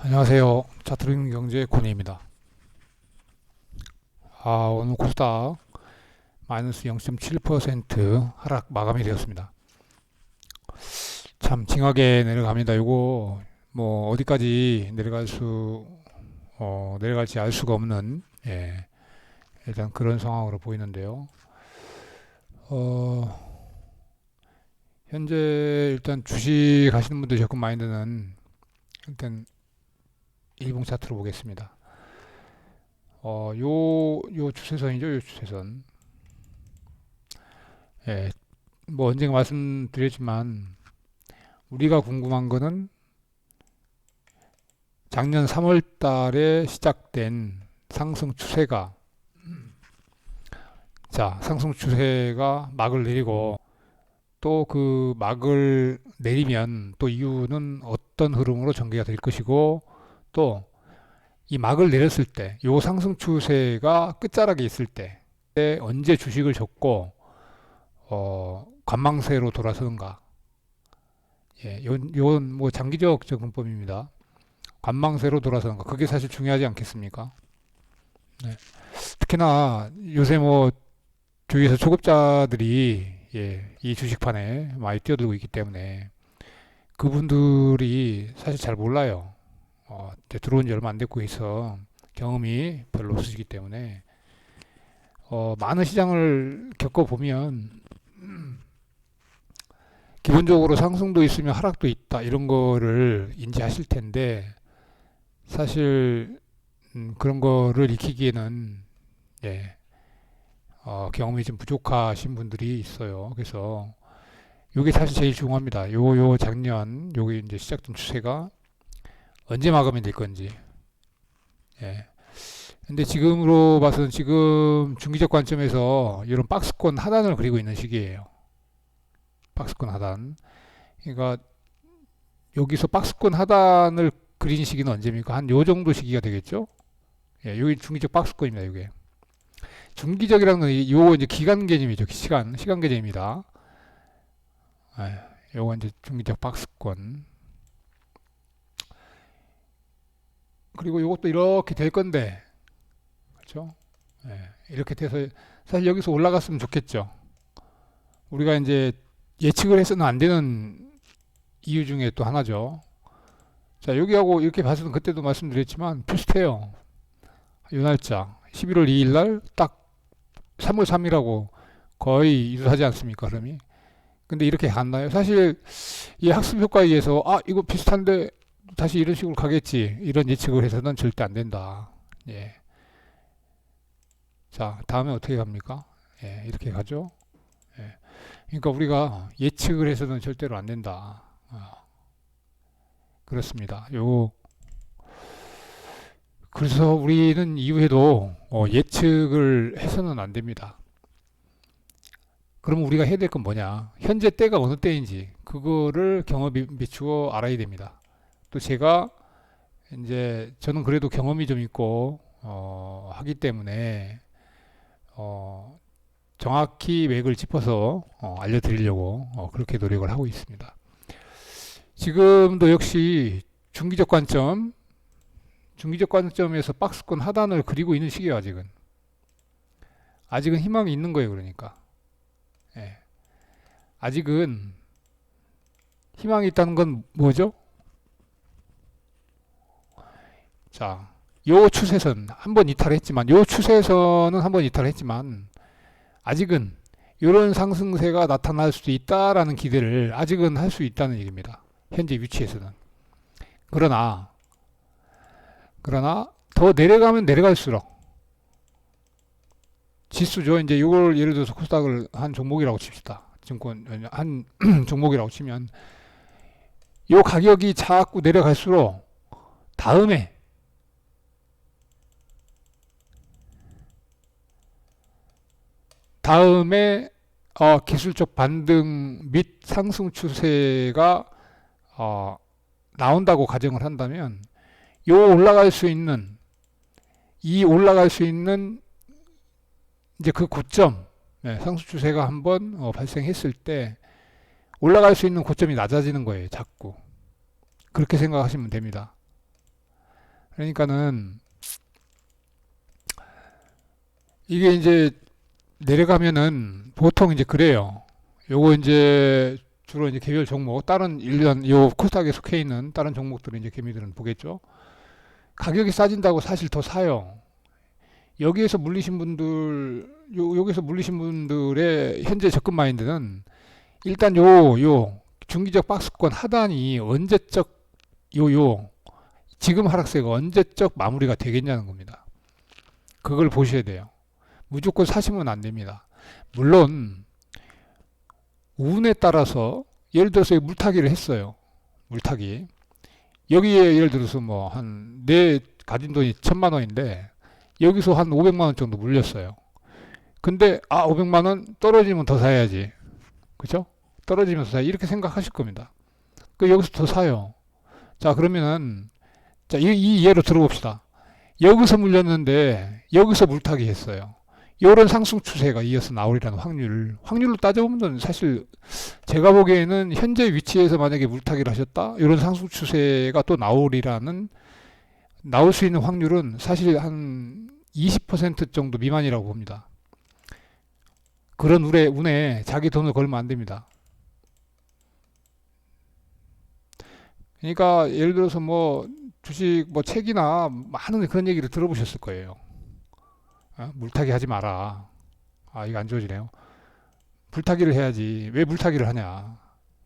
안녕하세요. 차트링 경제 코니입니다. 오늘 코스닥 마이너스 0.7% 하락 마감이 되었습니다. 참 징하게 내려갑니다. 이거 뭐 어디까지 내려갈지 알 수가 없는 일단 그런 상황으로 보이는데요. 어, 현재 일단 주식 하시는 분들 접근 마인드는 일단 일봉 차트로 보겠습니다. 요 추세선이죠, 요 추세선. 예, 뭐 언젠가 말씀드렸지만 우리가 궁금한 거는 작년 3월 달에 시작된 상승 추세가 상승 추세가 막을 내리고 또 그 막을 내리면 또 이유는 어떤 흐름으로 전개가 될 것이고 또 이 막을 내렸을 때 요 상승 추세가 끝자락에 있을 때 언제 주식을 접고 관망세로 돌아서는가. 요건 뭐 장기적 접근법입니다. 관망세로 돌아서는가. 그게 사실 중요하지 않겠습니까? 네. 특히나 요새 뭐 주위에서 초급자들이 이 주식판에 많이 뛰어들고 있기 때문에 그분들이 사실 잘 몰라요. 이제 들어온 지 얼마 안 됐고 해서 경험이 별로 없으시기 때문에 많은 시장을 겪어보면 기본적으로 상승도 있으면 하락도 있다 이런 거를 인지하실 텐데 사실 그런 거를 익히기에는 예, 경험이 좀 부족하신 분들이 있어요. 그래서 요게 사실 제일 중요합니다. 요 작년 요게 이제 시작된 추세가 언제 마감이 될 건지. 예. 근데 지금으로 봐서는 지금 중기적 관점에서 이런 박스권 하단을 그리고 있는 시기예요. 박스권 하단. 그러니까 여기서 박스권 하단을 그린 시기는 언제입니까? 한 요 정도 시기가 되겠죠? 여기 중기적 박스권입니다. 이게 중기적이라는 건 요 이제 기간 개념이죠. 시간 개념입니다. 요거 이제 중기적 박스권. 그리고 요것도 이렇게 될 건데, 그렇죠? 이렇게 돼서 사실 여기서 올라갔으면 좋겠죠. 우리가 이제 예측을 해서는 안 되는 이유 중에 또 하나죠. 자, 여기하고 이렇게 봐서는 그때도 말씀드렸지만 비슷해요. 요 날짜 11월 2일 날 딱 3월 3일하고 거의 유사하지 않습니까? 흐름이. 근데 이렇게 갔나요? 사실 이 학습 효과에 의해서 이거 비슷한데 다시 이런 식으로 가겠지. 이런 예측을 해서는 절대 안 된다. 예. 자, 다음에 어떻게 갑니까? 이렇게 가죠. 예. 그러니까 우리가 예측을 해서는 절대로 안 된다. 그렇습니다. 그래서 우리는 이후에도 예측을 해서는 안 됩니다. 그럼 우리가 해야 될 건 뭐냐? 현재 때가 어느 때인지 그거를 경험에 비추어 알아야 됩니다. 또 제가 이제 저는 그래도 경험이 좀 있고 하기 때문에 어, 정확히 맥을 짚어서 알려드리려고 그렇게 노력을 하고 있습니다. 지금도 역시 중기적 관점에서 박스권 하단을 그리고 있는 시기예요. 아직은 희망이 있는 거예요. 그러니까 예. 아직은 희망이 있다는 건 뭐죠? 자, 요 추세선 한번 이탈했지만 요 추세선은 한번 이탈했지만 아직은 이런 상승세가 나타날 수도 있다라는 기대를 아직은 할 수 있다는 얘기입니다. 현재 위치에서는. 그러나 더 내려가면 내려갈수록 지수죠. 이제 이걸 예를 들어서 코스닥을 한 종목이라고 칩시다. 증권 한 종목이라고 치면 이 가격이 자꾸 내려갈수록 다음에 다음에 기술적 반등 및 상승 추세가 나온다고 가정을 한다면 올라갈 수 있는 이제 그 고점, 상승 추세가 한번 발생했을 때 올라갈 수 있는 고점이 낮아지는 거예요. 자꾸 그렇게 생각하시면 됩니다. 그러니까는 이게 이제 내려가면은 보통 이제 그래요. 요거 이제 주로 이제 개별 종목, 다른 일련 요 코스닥에 속해 있는 다른 종목들은 이제 개미들은 보겠죠. 가격이 싸진다고 사실 더 사요. 여기에서 물리신 분들, 여기서 물리신 분들의 현재 접근 마인드는 일단 요 중기적 박스권 하단이 언제적 요 지금 하락세가 언제적 마무리가 되겠냐는 겁니다. 그걸 보셔야 돼요. 무조건 사시면 안 됩니다. 물론 운에 따라서 예를 들어서 물타기를 했어요. 물타기. 여기에 예를 들어서 뭐 한 내 가진 돈이 1,000만 원인데 여기서 한 500만 원 정도 물렸어요. 근데 500만 원 떨어지면 더 사야지. 그죠? 떨어지면서 사야 이렇게 생각하실 겁니다. 그 여기서 더 사요. 자, 그러면은 자, 이 예로 들어봅시다. 여기서 물렸는데 여기서 물타기 했어요. 이런 상승 추세가 이어서 나오리라는 확률로 따져보면 사실 제가 보기에는 현재 위치에서 만약에 물타기를 하셨다 이런 상승 추세가 또 나올 수 있는 확률은 사실 한 20% 정도 미만이라고 봅니다. 그런 운에 자기 돈을 걸면 안 됩니다. 그러니까 예를 들어서 뭐 주식 뭐 책이나 많은 그런 얘기를 들어보셨을 거예요. 물타기 하지 마라. 이거 안 좋아지네요. 물타기를 해야지. 왜 물타기를 하냐?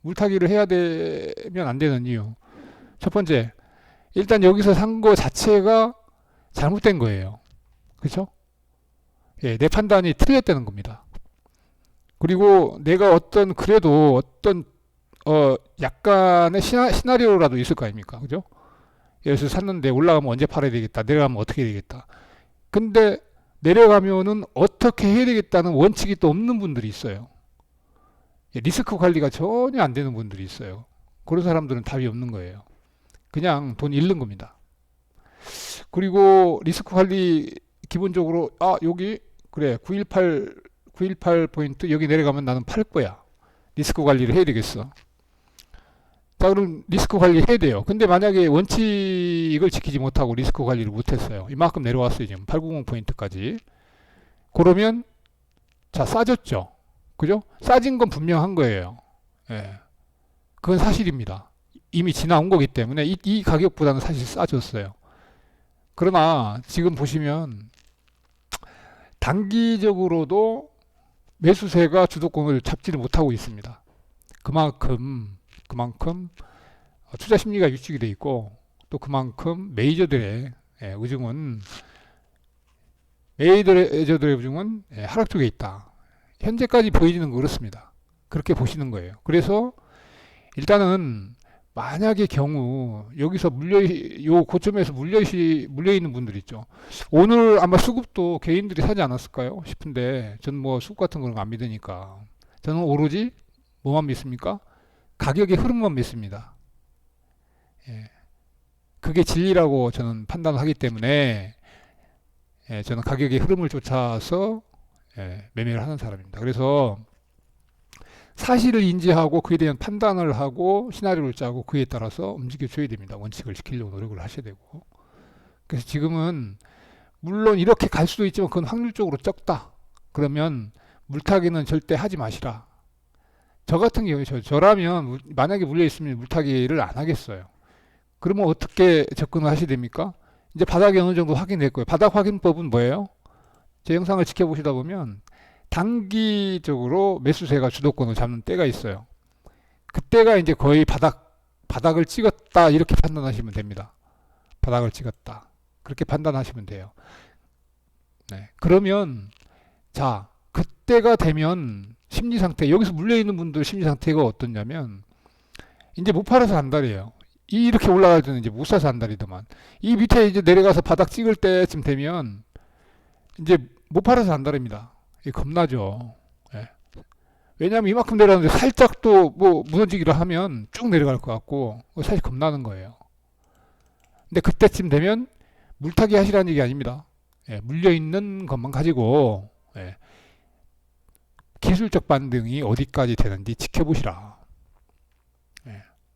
물타기를 해야 되면 안 되는 이유. 첫 번째, 일단 여기서 산 거 자체가 잘못된 거예요. 그렇죠? 예, 내 판단이 틀렸다는 겁니다. 그리고 내가 그래도 어떤 약간의 시나리오라도 있을 거 아닙니까? 그죠? 여기서 샀는데 올라가면 언제 팔아야 되겠다. 내려가면 어떻게 해야 되겠다. 근데 내려가면은 어떻게 해야 되겠다는 원칙이 또 없는 분들이 있어요. 리스크 관리가 전혀 안 되는 분들이 있어요. 그런 사람들은 답이 없는 거예요. 그냥 돈 잃는 겁니다. 그리고 리스크 관리 기본적으로 여기 그래 918 포인트 여기 내려가면 나는 팔 거야. 리스크 관리를 해야 되겠어. 자, 그럼 리스크 관리 해야 돼요. 근데 만약에 원칙을 지키지 못하고 리스크 관리를 못했어요. 이만큼 내려왔어요. 지금 890 포인트까지. 그러면 자, 싸졌죠. 그죠? 싸진 건 분명한 거예요. 예. 그건 사실입니다. 이미 지나온 거기 때문에 이 가격보다는 사실 싸졌어요. 그러나 지금 보시면 단기적으로도 매수세가 주도권을 잡지를 못하고 있습니다. 그만큼 투자 심리가 위축이 돼 있고 또 그만큼 메이저들의 의중은 하락 쪽에 있다. 현재까지 보이지는 그렇습니다. 그렇게 보시는 거예요. 그래서 일단은 만약의 경우 여기서 요 고점에서 물려 있는 분들 있죠. 오늘 아마 수급도 개인들이 사지 않았을까요 싶은데 전 뭐 수급 같은 거는 안 믿으니까 저는 오로지 뭐만 믿습니까? 가격의 흐름만 믿습니다. 예. 그게 진리라고 저는 판단을 하기 때문에 저는 가격의 흐름을 쫓아서 매매를 하는 사람입니다. 그래서 사실을 인지하고 그에 대한 판단을 하고 시나리오를 짜고 그에 따라서 움직여 줘야 됩니다. 원칙을 지키려고 노력을 하셔야 되고. 그래서 지금은 물론 이렇게 갈 수도 있지만 그건 확률적으로 적다. 그러면 물타기는 절대 하지 마시라. 저 같은 경우에 저라면 만약에 물려 있으면 물타기를 안 하겠어요. 그러면 어떻게 접근을 하셔야 됩니까? 이제 바닥이 어느 정도 확인될 거예요. 바닥 확인법은 뭐예요? 제 영상을 지켜보시다 보면 단기적으로 매수세가 주도권을 잡는 때가 있어요. 그때가 이제 거의 바닥을 찍었다 이렇게 판단하시면 됩니다. 바닥을 찍었다 그렇게 판단하시면 돼요. 네. 그러면 자 그때가 되면 심리 상태 여기서 물려 있는 분들 심리 상태가 어떻냐면 이제 못 팔아서 안달이에요. 이렇게 올라갈 때는 이제 못 사서 안달이더만 이 밑에 이제 내려가서 바닥 찍을 때쯤 되면 이제 못 팔아서 안달입니다. 겁나죠. 예. 왜냐하면 이만큼 내려가는데 살짝 또 뭐 무너지기를 하면 쭉 내려갈 것 같고 사실 겁나는 거예요. 근데 그때쯤 되면 물타기 하시라는 얘기 아닙니다. 물려있는 것만 가지고 기술적 반등이 어디까지 되는지 지켜보시라.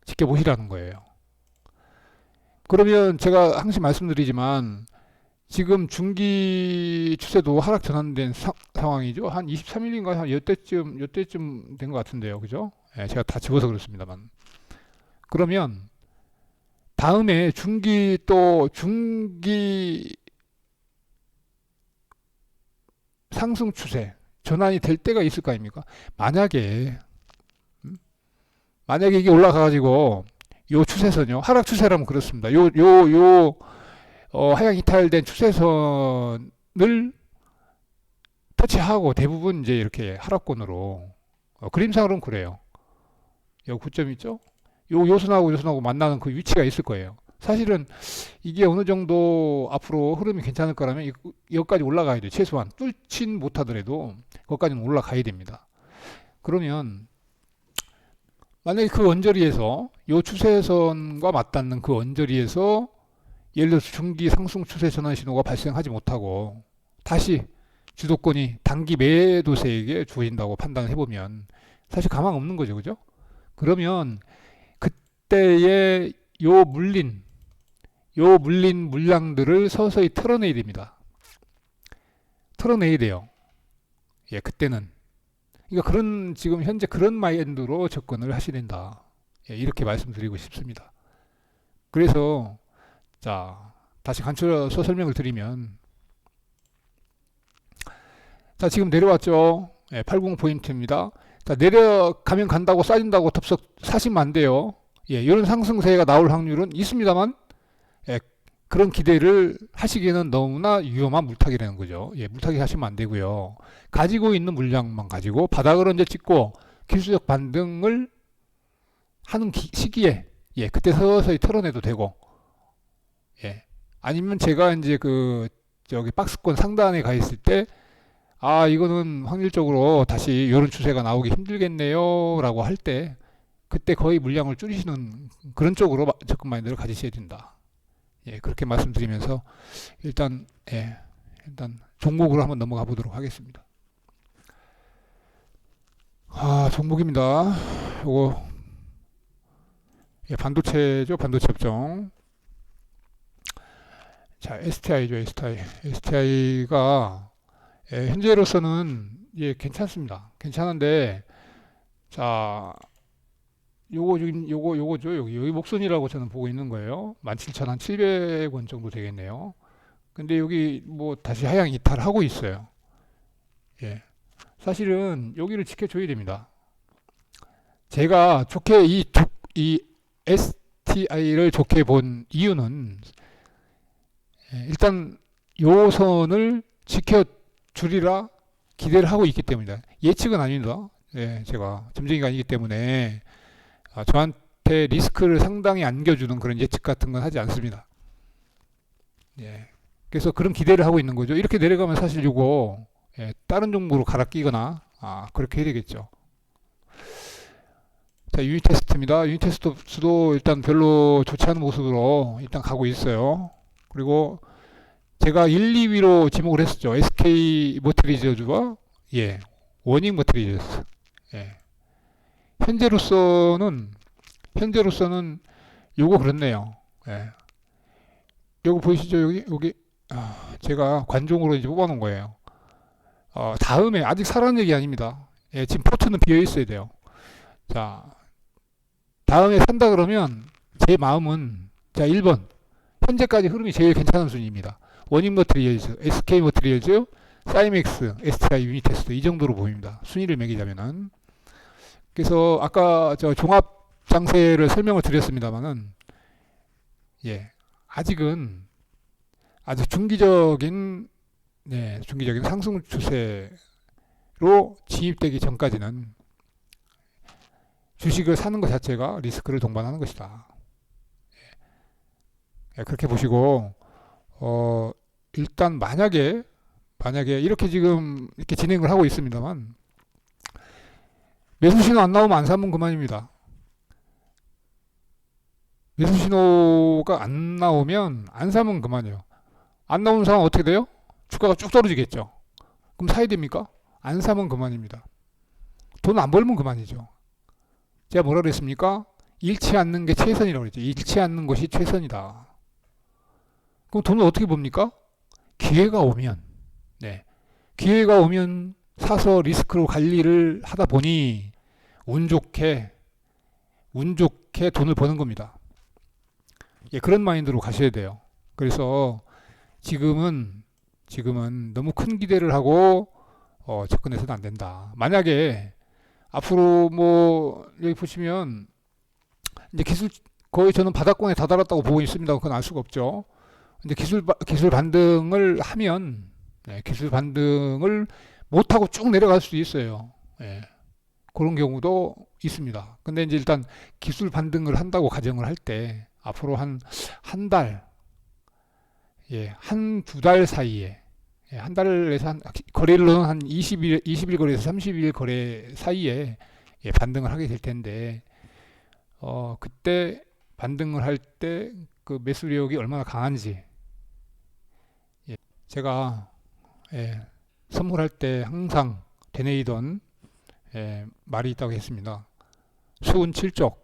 지켜보시라는 거예요. 그러면 제가 항상 말씀드리지만 지금 중기 추세도 하락 전환된 상황이죠. 한 23일인가 한 요때쯤 된 것 같은데요. 그죠? 예, 제가 다 집어서 그렇습니다만. 그러면 다음에 중기 상승 추세 전환이 될 때가 있을 거 아닙니까? 만약에 음? 만약에 이게 올라가가지고 요 추세선요 하락 추세라면 그렇습니다. 하향 이탈된 추세선을 터치하고 대부분 이제 이렇게 하락권으로 그림상으로는 그래요. 여기 고점 있죠? 요선하고 만나는 그 위치가 있을 거예요. 사실은 이게 어느 정도 앞으로 흐름이 괜찮을 거라면 여기까지 올라가야 돼요. 최소한 뚫진 못하더라도 거기까지는 올라가야 됩니다. 그러면 만약에 그 언저리에서 요 추세선과 맞닿는 그 언저리에서 예를 들어서 중기 상승 추세 전환 신호가 발생하지 못하고 다시 주도권이 단기 매도세에게 주어진다고 판단을 해보면 사실 가망 없는 거죠. 그죠? 그러면 그때의 물린 물량들을 서서히 털어내야 됩니다. 털어내야 돼요. 예, 그때는. 그러니까 지금 현재 그런 마인드로 접근을 하셔야 된다. 예, 이렇게 말씀드리고 싶습니다. 그래서, 자, 다시 간추려서 설명을 드리면, 자, 지금 내려왔죠. 예, 80포인트입니다. 자, 내려가면 간다고 싸진다고 덥석 사시면 안 돼요. 예, 이런 상승세가 나올 확률은 있습니다만, 예, 그런 기대를 하시기에는 너무나 위험한 물타기라는 거죠. 예, 물타기 하시면 안 되고요. 가지고 있는 물량만 가지고 바닥을 언제 찍고 기술적 반등을 하는 시기에, 예, 그때 서서히 털어내도 되고, 예, 아니면 제가 이제 저기 박스권 상단에 가 있을 때, 아, 이거는 확률적으로 다시 이런 추세가 나오기 힘들겠네요. 라고 할 때, 그때 거의 물량을 줄이시는 그런 쪽으로 접근 마인드를 가지셔야 된다. 예, 그렇게 말씀드리면서 일단 종목으로 한번 넘어가 보도록 하겠습니다. 종목입니다. 요거 예, 반도체죠. 반도체 업종. 자, STI죠. STI가 예, 현재로서는 예, 괜찮습니다. 괜찮은데 자, 요거죠. 여기 목선이라고 저는 보고 있는 거예요. 17,700원 정도 되겠네요. 근데 여기 뭐 다시 하향 이탈하고 있어요. 예. 사실은 여기를 지켜줘야 됩니다. 제가 좋게 이 STI를 좋게 본 이유는 일단 요 선을 지켜주리라 기대를 하고 있기 때문이다. 예측은 아닙니다. 예, 제가 점쟁이가 아니기 때문에 저한테 리스크를 상당히 안겨주는 그런 예측 같은 건 하지 않습니다. 예. 그래서 그런 기대를 하고 있는 거죠. 이렇게 내려가면 사실 이거 예, 다른 종목으로 갈아 끼거나 그렇게 해야 되겠죠. 자, 유닛 테스트입니다. 유닛 테스트도 일단 별로 좋지 않은 모습으로 일단 가고 있어요. 그리고 제가 1, 2위로 지목을 했었죠. SK 머티리얼즈와 예, 워닝 머티리얼즈. 예. 현재로서는 요거 그렇네요. 예. 요거 보이시죠? 여기 제가 관종으로 이제 뽑아 놓은 거예요. 다음에 아직 사라는 얘기 아닙니다. 예, 지금 포트는 비어 있어야 돼요. 자, 다음에 산다 그러면 제 마음은 자, 1번. 현재까지 흐름이 제일 괜찮은 순위입니다. 워닝 머티리얼즈, SK 머티리얼즈, 사이맥스, STI 유닛 테스트 이 정도로 보입니다. 순위를 매기자면은. 그래서 아까 저 종합 장세를 설명을 드렸습니다만은 예, 아직은 아주 중기적인 상승 추세로 진입되기 전까지는 주식을 사는 것 자체가 리스크를 동반하는 것이다. 예, 그렇게 보시고 일단 만약에 이렇게 지금 이렇게 진행을 하고 있습니다만 매수 신호 안 나오면 안 사면 그만입니다. 매수 신호가 안 나오면 안 사면 그만이에요. 안 나오는 상황 어떻게 돼요? 주가가 쭉 떨어지겠죠. 그럼 사야 됩니까? 안 사면 그만입니다. 돈 안 벌면 그만이죠. 제가 뭐라 그랬습니까? 잃지 않는 게 최선이라고 그랬죠. 잃지 않는 것이 최선이다. 그럼 돈을 어떻게 봅니까? 기회가 오면, 네. 기회가 오면 사서 리스크로 관리를 하다 보니 운 좋게 돈을 버는 겁니다. 예, 그런 마인드로 가셔야 돼요. 그래서 지금은, 지금은 너무 큰 기대를 하고 접근해서는 안 된다. 만약에 앞으로 뭐 여기 보시면 이제 거의 저는 바닥권에 다다랐다고 보고 있습니다. 그건 알 수가 없죠. 근데 기술 반등을 하면 기술 반등을 못하고 쭉 내려갈 수도 있어요. 예, 그런 경우도 있습니다. 근데 이제 일단 기술 반등을 한다고 가정을 할 때 앞으로 한 달, 예, 한 두 달 사이에 한 달에서 거래일로는 한 20일 거래에서 30일 거래 사이에 반등을 하게 될 텐데 그때 반등을 할 때 그 매수력이 얼마나 강한지 제가 선물할 때 항상 되뇌이던 말이 있다고 했습니다. 수운 7쪽,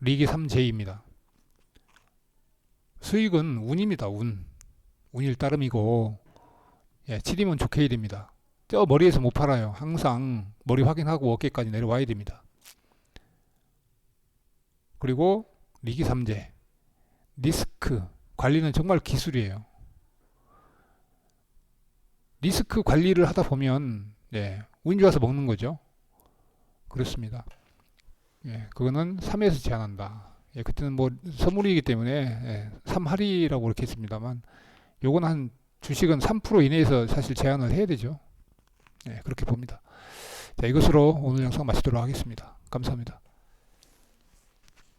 리기 3제입니다. 수익은 운입니다. 운일 따름이고 7이면 좋게 해야 됩니다. 저 머리에서 못 팔아요. 항상 머리 확인하고 어깨까지 내려와야 됩니다. 그리고 리기 3제, 리스크 관리는 정말 기술이에요. 리스크 관리를 하다 보면 운 좋아서 먹는 거죠. 그렇습니다. 그거는 3에서 제한한다. 그때는 뭐 선물이기 때문에 3할이라고 그렇게 했습니다만 요건 한 주식은 3% 이내에서 사실 제한을 해야 되죠. 그렇게 봅니다. 자, 이것으로 오늘 영상 마치도록 하겠습니다. 감사합니다.